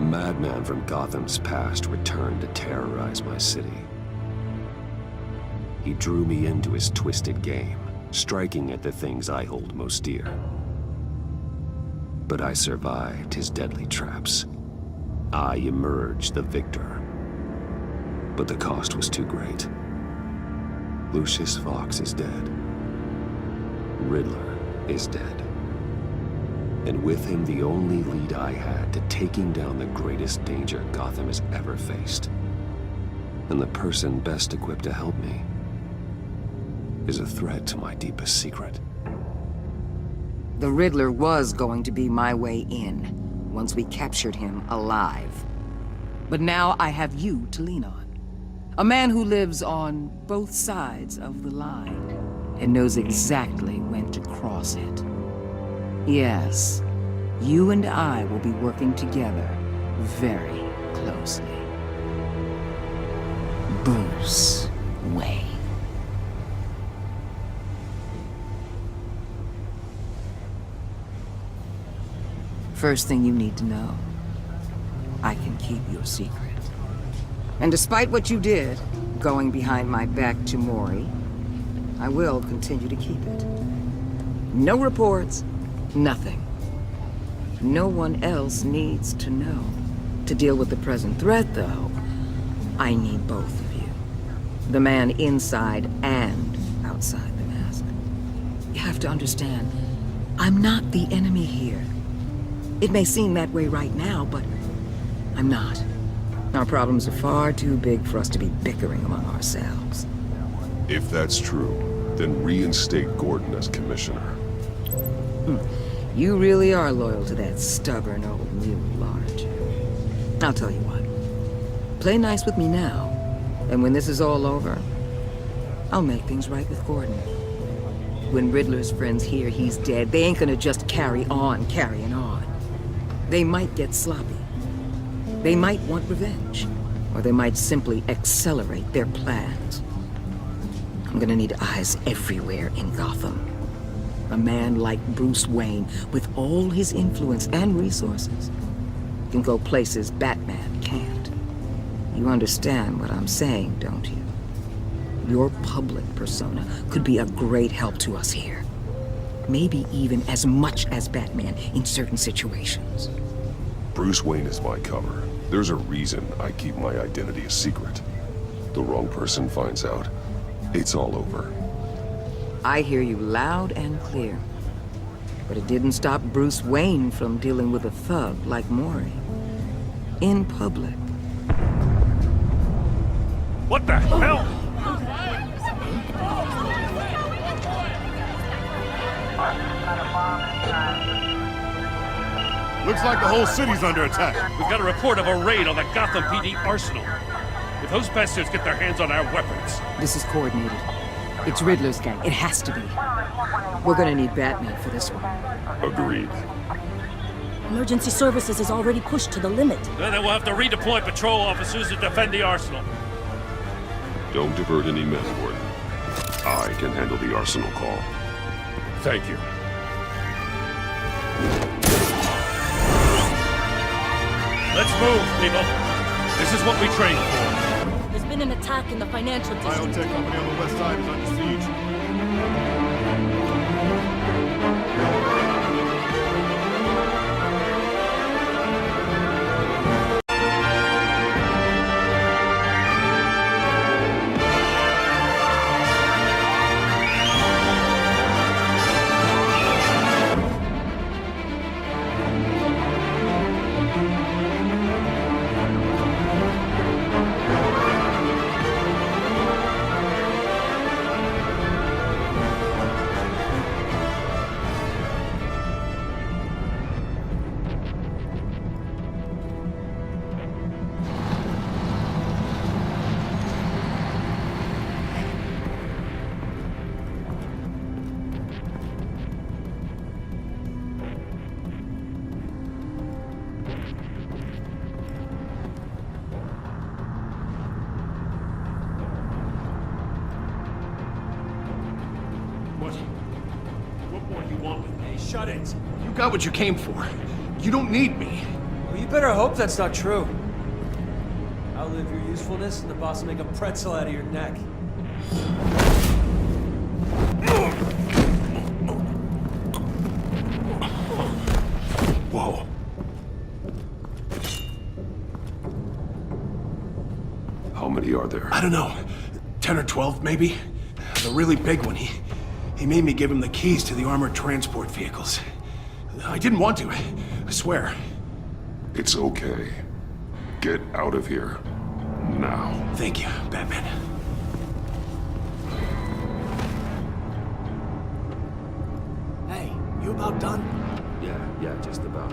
madman from Gotham's past returned to terrorize my city. He drew me into his twisted game, striking at the things I hold most dear. But I survived his deadly traps. I emerged the victor. But the cost was too great. Lucius Fox is dead. Riddler is dead. And with him, the only lead I had to taking down the greatest danger Gotham has ever faced. And the person best equipped to help me is a threat to my deepest secret. The Riddler was going to be my way in, once we captured him alive. But now I have you to lean on. A man who lives on both sides of the line, and knows exactly when to cross it. Yes, you and I will be working together very closely. Bruce Wayne. First thing you need to know, I can keep your secret. And despite what you did, going behind my back to Mori, I will continue to keep it. No reports, nothing. No one else needs to know. To deal with the present threat, though, I need both of you. The man inside and outside the mask. You have to understand, I'm not the enemy here. It may seem that way right now, but I'm not. Our problems are far too big for us to be bickering among ourselves. If that's true, then reinstate Gordon as commissioner. You really are loyal to that stubborn old mule, aren't you? I'll tell you what. Play nice with me now, and when this is all over, I'll make things right with Gordon. When Riddler's friends hear he's dead, they ain't gonna just carry on carrying on. They might get sloppy. They might want revenge, or they might simply accelerate their plans. I'm gonna need eyes everywhere in Gotham. A man like Bruce Wayne, with all his influence and resources, can go places Batman can't. You understand what I'm saying, don't you? Your public persona could be a great help to us here. Maybe even as much as Batman in certain situations. Bruce Wayne is my cover. There's a reason I keep my identity a secret. The wrong person finds out, it's all over. I hear you loud and clear. But it didn't stop Bruce Wayne from dealing with a thug like Mori. In public. What the hell? Looks like the whole city's under attack. We've got a report of a raid on the Gotham PD arsenal. If those bastards get their hands on our weapons... This is coordinated. It's Riddler's gang. It has to be. We're gonna need Batman for this one. Agreed. Emergency services is already pushed to the limit. Then we'll have to redeploy patrol officers to defend the arsenal. Don't divert any men, Gordon. I can handle the arsenal call. Thank you. Let's move, people. This is what we trained for. There's been an attack in the financial district. Biotech company on the west side is under siege. What more do you want with me? Shut it! You got what you came for. You don't need me. Will You better hope that's not true. Outlive your usefulness and the boss will make a pretzel out of your neck. Whoa. How many are there? I don't know. 10 or 12, maybe? The really big one, he made me give him the keys to the armored transport vehicles. I didn't want to, I swear. It's okay. Get out of here. Now. Thank you, Batman. Hey, you about done? Yeah, just about.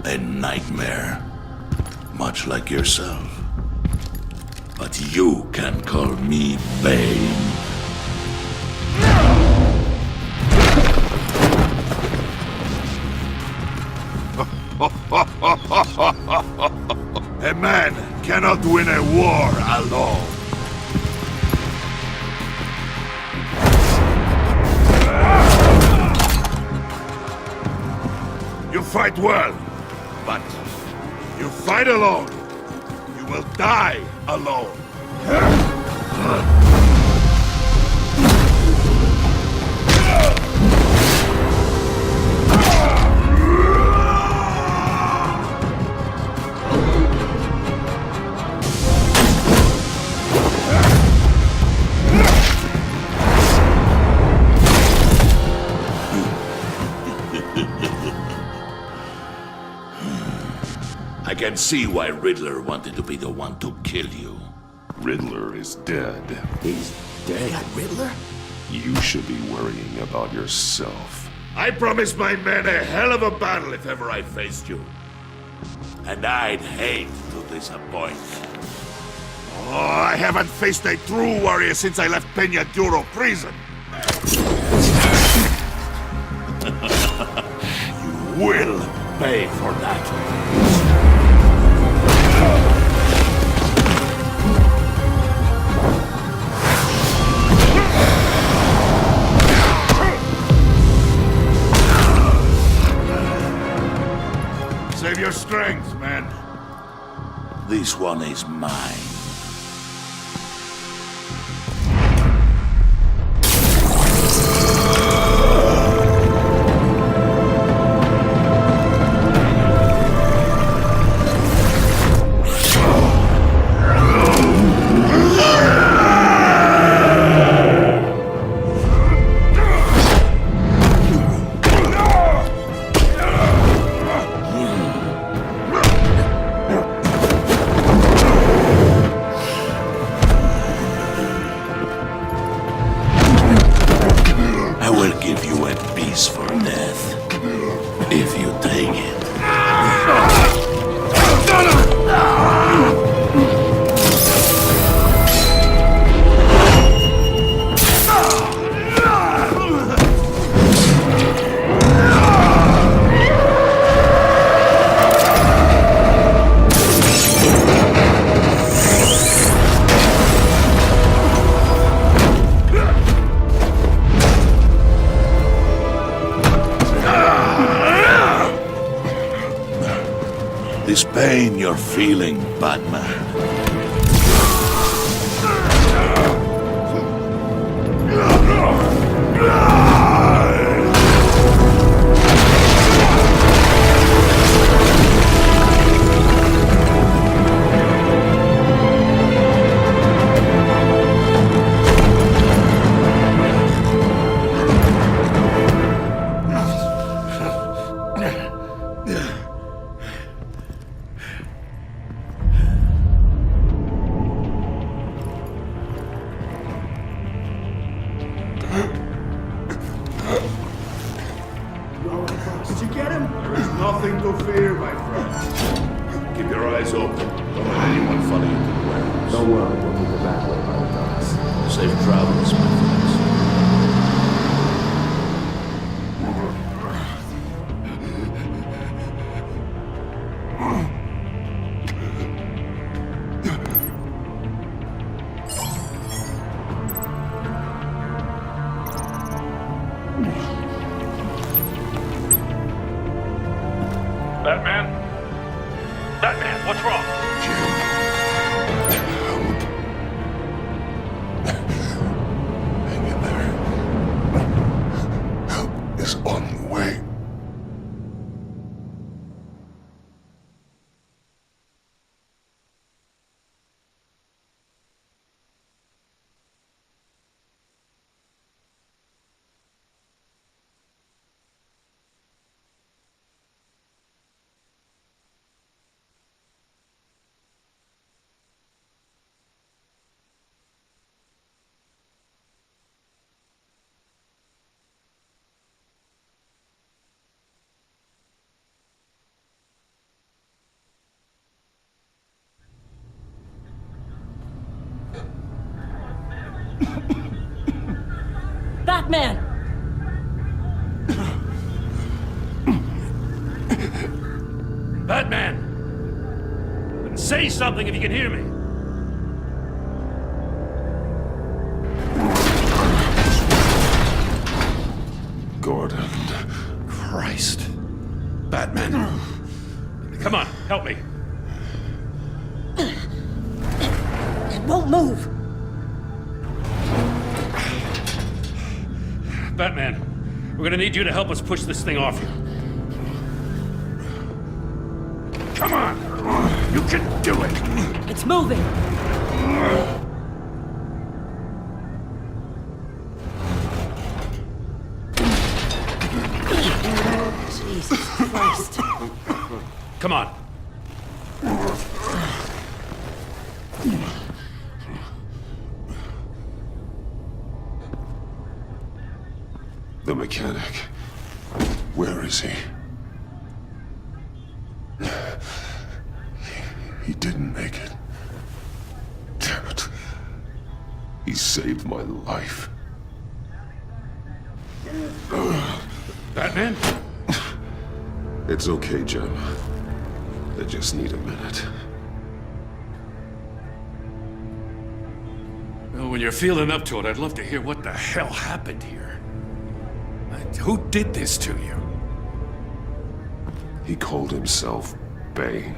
A nightmare. Much like yourself. But you can call me Bane. A man cannot win a war alone. You fight well, but you fight alone. You will die alone. I can see why Riddler wanted to be the one to kill you. Riddler is dead. He's dead? That Riddler? You should be worrying about yourself. I promised my men a hell of a battle if ever I faced you. And I'd hate to disappoint. Oh, I haven't faced a true warrior since I left Peña Duro prison. You will pay for that. Save your strength, man. This one is mine. I will give you a peaceful death, if you take it. This pain you're feeling, Batman. everybody into the warehouse. Don't worry, we'll meet the back way by the docks. Safe travels, my friends. Batman? Batman, what's wrong? Hang in there. Help is on the way. Batman! Batman! Say something if you can hear me. Gordon. Christ. Batman. Come on, help me. It won't move! Batman, we're gonna need you to help us push this thing off you. Come on! You can do it! It's moving! Jesus Christ. Come on. The mechanic. Where is he? He didn't make it. Damn it. He saved my life. Batman? It's okay, Jim. I just need a minute. Well, when you're feeling up to it, I'd love to hear what the hell happened here. Who did this to you? He called himself BANE.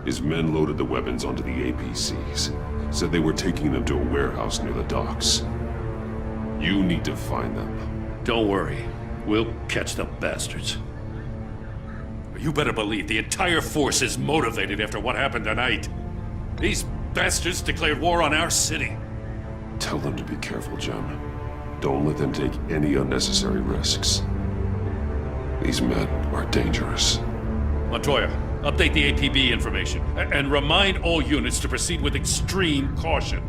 His men loaded the weapons onto the APCs. Said they were taking them to a warehouse near the docks. You need to find them. Don't worry. We'll catch the bastards. You better believe the entire force is motivated after what happened tonight. These bastards declared war on our city. Tell them to be careful, Jim. Don't let them take any unnecessary risks. These men are dangerous. Montoya, update the APB information. And remind all units to proceed with extreme caution.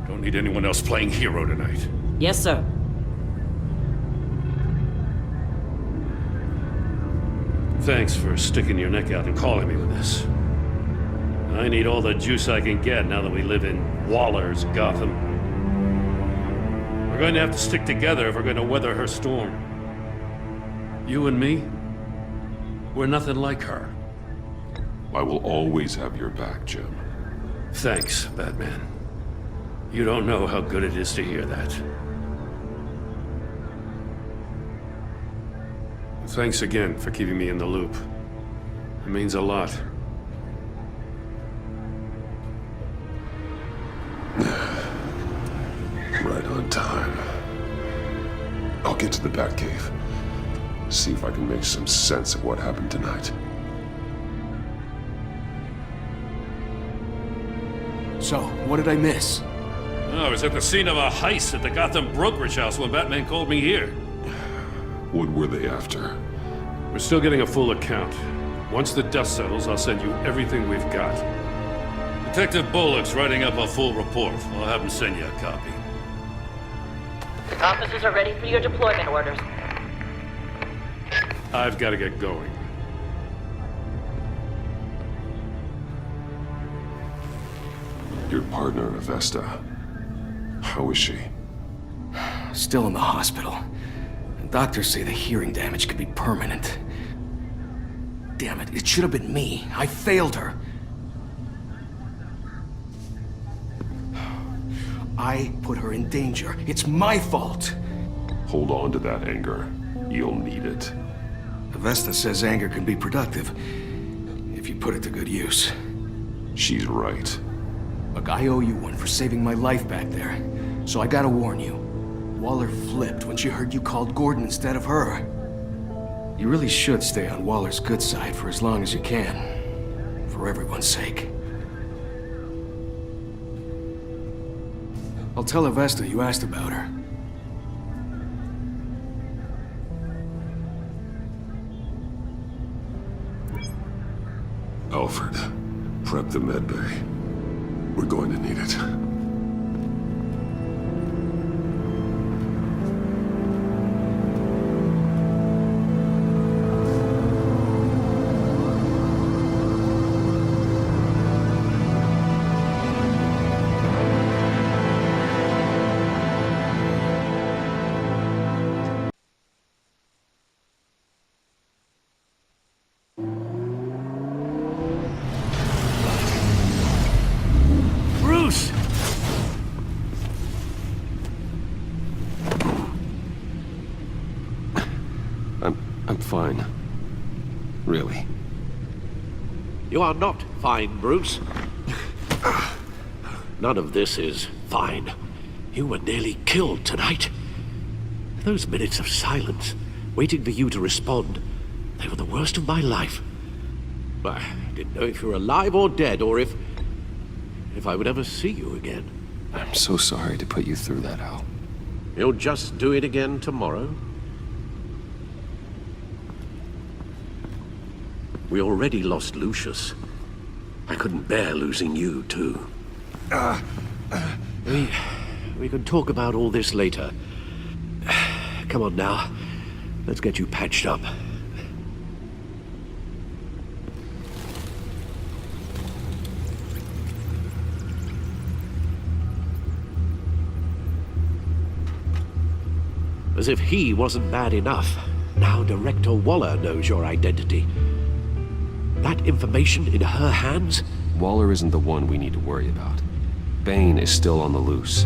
Don't need anyone else playing hero tonight. Yes, sir. Thanks for sticking your neck out and calling me with this. I need all the juice I can get now that we live in Waller's Gotham. We're going to have to stick together if we're going to weather her storm. You and me, we're nothing like her. I will always have your back, Jim. Thanks, Batman. You don't know how good it is to hear that. Thanks again for keeping me in the loop. It means a lot. Right on time. I'll get to the Batcave. See if I can make some sense of what happened tonight. So, what did I miss? I was at the scene of a heist at the Gotham brokerage house when Batman called me here. What were they after? We're still getting a full account. Once the dust settles, I'll send you everything we've got. Detective Bullock's writing up a full report. I'll have him send you a copy. Officers are ready for your deployment orders. I've got to get going. Your partner, Avesta. How is she? Still in the hospital. Doctors say the hearing damage could be permanent. Damn it, it should have been me. I failed her. I put her in danger. It's my fault. Hold on to that anger. You'll need it. Avesta says anger can be productive, if you put it to good use. She's right. Look, I owe you one for saving my life back there. So I gotta warn you. Waller flipped when she heard you called Gordon instead of her. You really should stay on Waller's good side for as long as you can. For everyone's sake. I'll tell Avesta you asked about her. Alfred, prep the med bay. We're going to need it. Bruce! I'm fine. Really. You are not fine, Bruce. None of this is fine. You were nearly killed tonight. Those minutes of silence, waiting for you to respond, they were the worst of my life. I didn't know if you were alive or dead, or if I would ever see you again. I'm so sorry to put you through that, Al. You'll just do it again tomorrow? We already lost Lucius. I couldn't bear losing you, too. We can talk about all this later. Come on now. Let's get you patched up. As if he wasn't bad enough, now Director Waller knows your identity. That information in her hands? Waller isn't the one we need to worry about. BANE is still on the loose,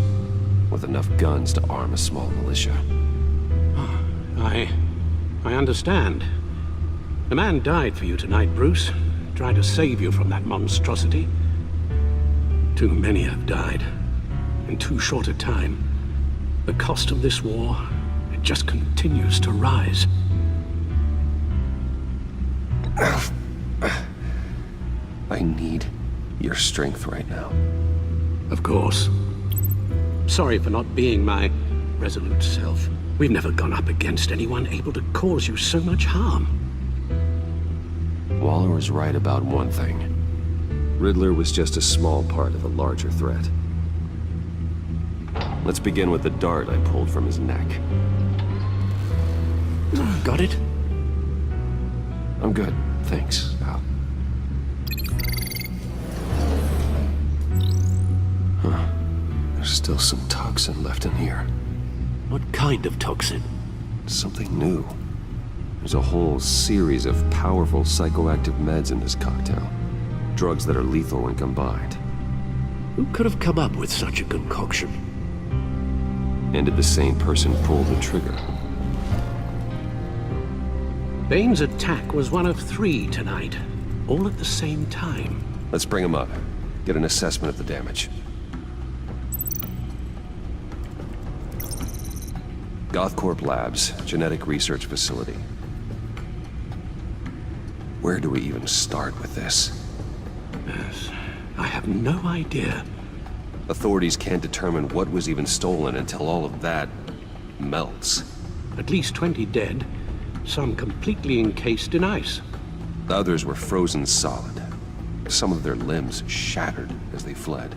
with enough guns to arm a small militia. I understand. The man died for you tonight, Bruce. Tried to save you from that monstrosity. Too many have died. In too short a time. The cost of this war, it just continues to rise. I need your strength right now. Of course. Sorry for not being my resolute self. We've never gone up against anyone able to cause you so much harm. Waller was right about one thing. Riddler was just a small part of a larger threat. Let's begin with the dart I pulled from his neck. Got it? I'm good, thanks, Al. Huh. There's still some toxin left in here. What kind of toxin? Something new. There's a whole series of powerful psychoactive meds in this cocktail. Drugs that are lethal when combined. Who could have come up with such a concoction? And did the same person pull the trigger? Bane's attack was one of 3 tonight, all at the same time. Let's bring him up. Get an assessment of the damage. Gothcorp Labs, genetic research facility. Where do we even start with this? Yes, I have no idea. Authorities can't determine what was even stolen until all of that melts. At least 20 dead, some completely encased in ice. Others were frozen solid. Some of their limbs shattered as they fled.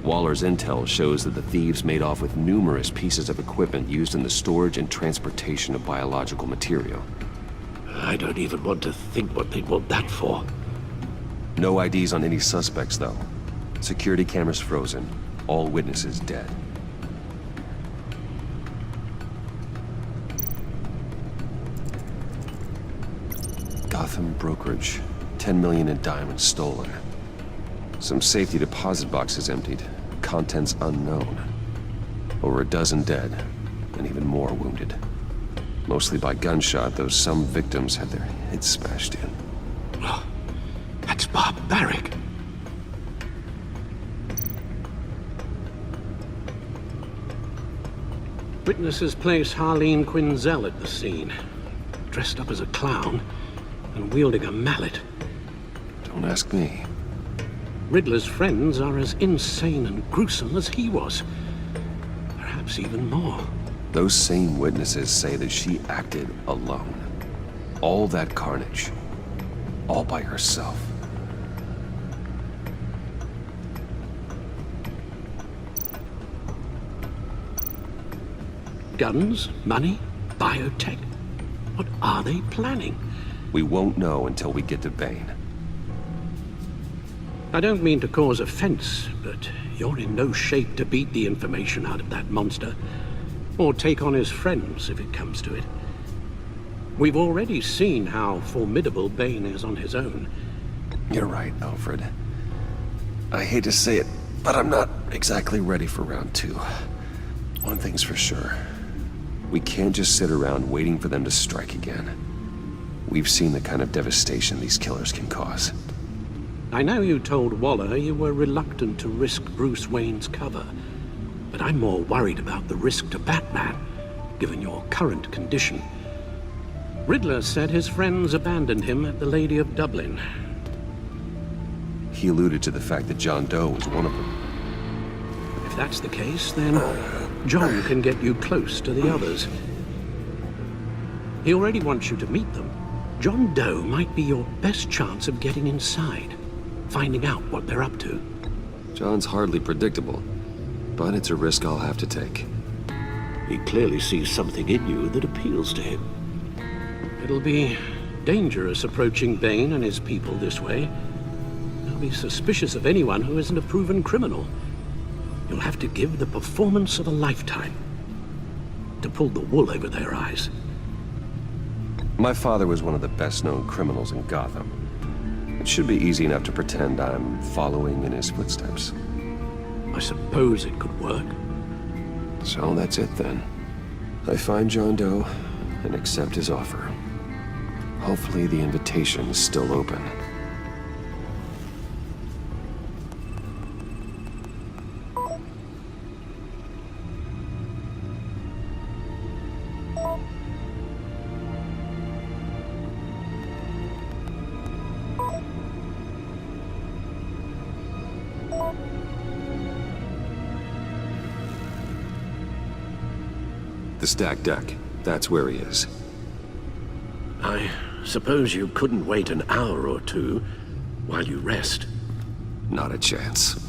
Waller's intel shows that the thieves made off with numerous pieces of equipment used in the storage and transportation of biological material. I don't even want to think what they'd want that for. No IDs on any suspects, though. Security cameras frozen. All witnesses dead. Gotham brokerage. 10 million in diamonds stolen. Some safety deposit boxes emptied. Contents unknown. Over a dozen dead, and even more wounded. Mostly by gunshot, though some victims had their heads smashed in. Oh, that's barbaric. Witnesses place Harleen Quinzel at the scene, dressed up as a clown and wielding a mallet. Don't ask me. Riddler's friends are as insane and gruesome as he was. Perhaps even more. Those same witnesses say that she acted alone. All that carnage. All by herself. Guns, money, biotech. What are they planning? We won't know until we get to BANE. I don't mean to cause offense, but you're in no shape to beat the information out of that monster. Or take on his friends, if it comes to it. We've already seen how formidable BANE is on his own. You're right, Alfred. I hate to say it, but I'm not exactly ready for round 2. One thing's for sure. We can't just sit around waiting for them to strike again. We've seen the kind of devastation these killers can cause. I know you told Waller you were reluctant to risk Bruce Wayne's cover, but I'm more worried about the risk to Batman, given your current condition. Riddler said his friends abandoned him at the Lady of Dublin. He alluded to the fact that John Doe was one of them. If that's the case, then John can get you close to the others. He already wants you to meet them. John Doe might be your best chance of getting inside, finding out what they're up to. John's hardly predictable, but it's a risk I'll have to take. He clearly sees something in you that appeals to him. It'll be dangerous approaching BANE and his people this way. They'll be suspicious of anyone who isn't a proven criminal. You'll have to give the performance of a lifetime to pull the wool over their eyes. My father was one of the best-known criminals in Gotham. It should be easy enough to pretend I'm following in his footsteps. I suppose it could work. So that's it then. I find John Doe and accept his offer. Hopefully the invitation is still open. The stacked deck. That's where he is. I suppose you couldn't wait an hour or two while you rest. Not a chance.